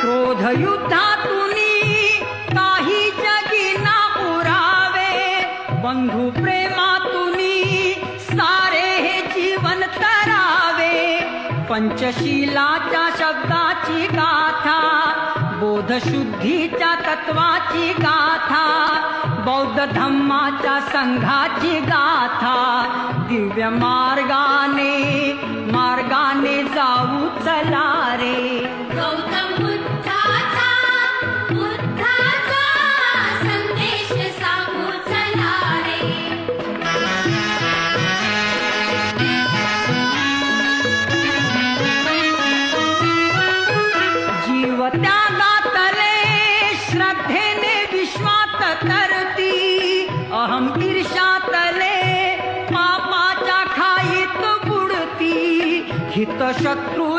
क्रोध युद्धातुनी काही जगी ना उरावे, बंधू प्रेमातुनी सारे हे जीवन तरावे. पंचशीलाच्या शब्दाची गाथा, बोधशुद्धीच्या तत्वाची गाथा, बौद्ध धम्माच्या संघाची गाथा. दिव्य मार्गाने जाऊ चला रे. गौतम बुद्धाचा संदेश सांगू चला रे. जीव त्यागातले श्रद्धेने विश्वात तरती, अहम ईर्ष्यातले पापाच्या खाईत बुडती. हित शत्रू